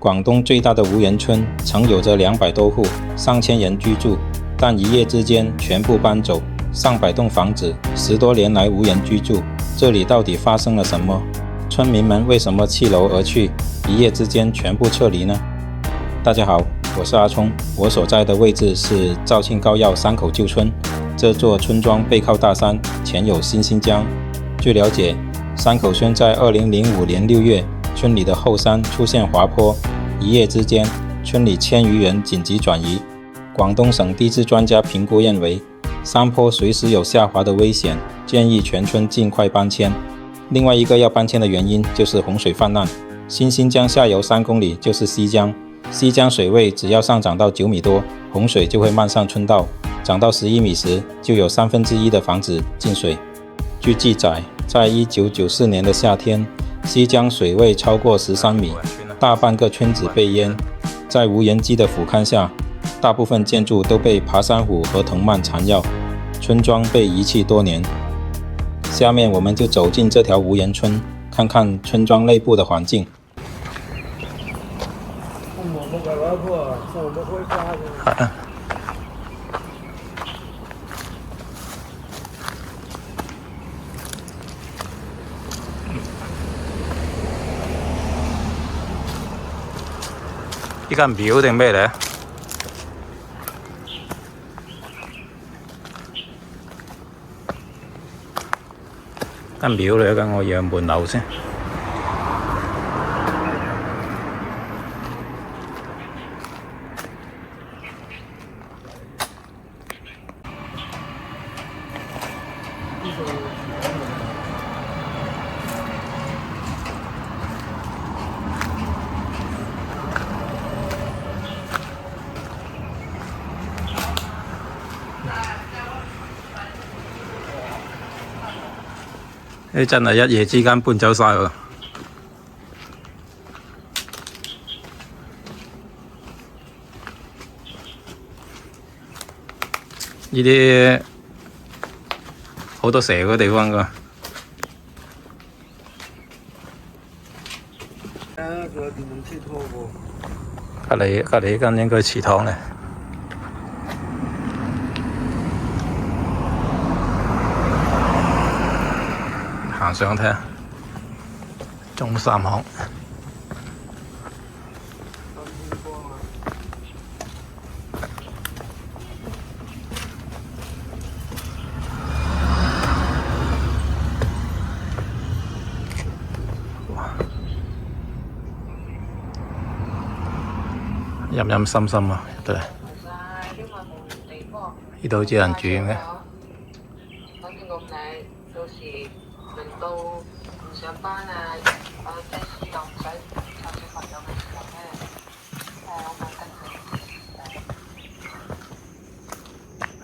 广东最大的无人村曾有着200多户、上千人居住，但一夜之间全部搬走，上百栋房子10多年来无人居住。这里到底发生了什么？村民们为什么弃楼而去，一夜之间全部撤离呢？大家好，我是阿聪，我所在的位置是肇庆高要3口旧村。这座村庄背靠大山，前有新兴江。据了解，3口村在2005年6月，村里的后山出现滑坡，一夜之间，村里1000余人紧急转移。广东省地质专家评估认为，山坡随时有下滑的危险，建议全村尽快搬迁。另外一个要搬迁的原因就是洪水泛滥，新兴江下游3公里就是西江，西江水位只要上涨到9米多，洪水就会漫上村道，涨到11米时，就有1/3的房子进水。据记载，在1994年的夏天，西江水位超过13米，大半个村子被淹。在无人机的俯瞰下，大部分建筑都被爬山虎和藤蔓缠绕，村庄被遗弃多年。下面我们就走进这条无人村，看看村庄内部的环境。呢間廟定咩嚟？間廟嚟，間我讓門樓先。呢真係一夜之間搬走晒喎！呢啲好多蛇嘅地方㗎。隔離呢間應該係祠堂嚟。行上睇下，中三行。陰陰森森啊，入到嚟。呢度好似有人住嘅。輪到唔上班啊，即係書又唔使湊小朋友嘅時候咧，我咪跟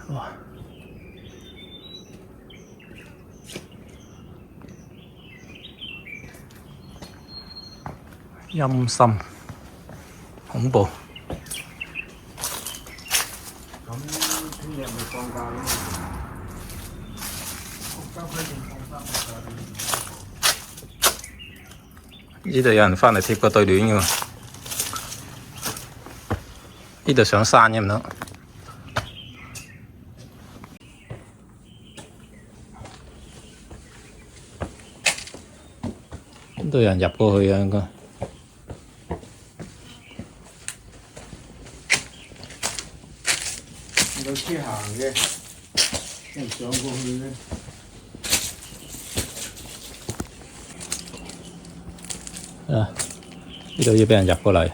佢。哇！陰森，恐怖。咁聽日咪放假咯？呢度有人返嚟貼個對聯㗎喎，呢度上山嘅唔通？都有人入過去啊，應該。有車行嘅，有人上過去嘅。啊！呢度要俾人入過嚟，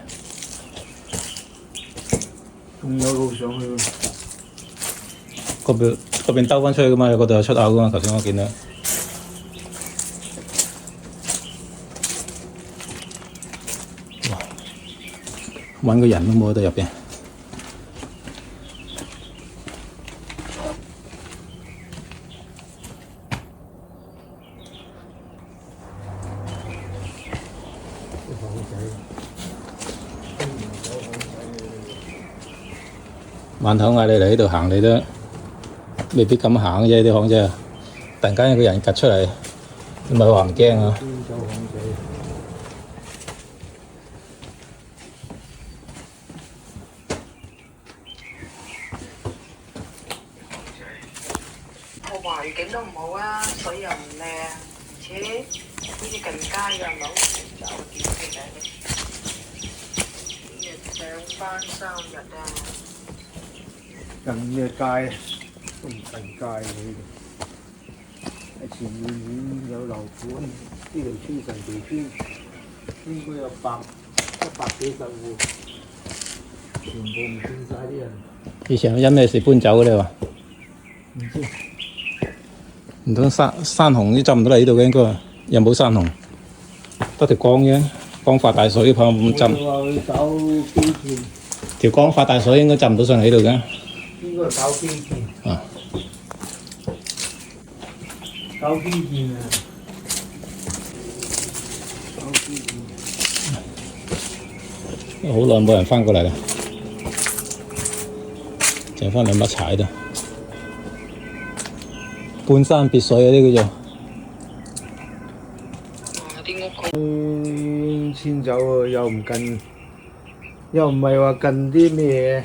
仲有路上去喎。嗰邊兜返出去噶嘛，嗰度有出口噶嘛。頭先我見到。哇！揾個人都冇得入邊。晚頭嗌你嚟呢度行，你都未必咁行啫，啲巷仔。突然間有個人趌出嚟，你咪話唔驚啊？環境都唔好啊，水又唔靚，而且好似近街又唔係好就點嘅日上班3日啊！近嘅街都唔近街嘅呢度，喺前面已經有樓盤，呢條村成條村應該有100幾十戶，全部唔見晒啲人。以前因咩事搬走嘅你話？唔知唔通山洪都浸唔到嚟呢度嘅應該？有冇山洪？得條江啫，江發大水怕唔浸。我話去搞基建，條江發大水應該浸唔到上嚟呢度嘅。應該係搞基建。啊！搞基建啊！搞基建。好耐冇人翻過嚟啦，剩翻2把柴度。半山別墅嗰啲叫做。啲屋遷走啊，又唔近，又唔係話近啲咩嘢。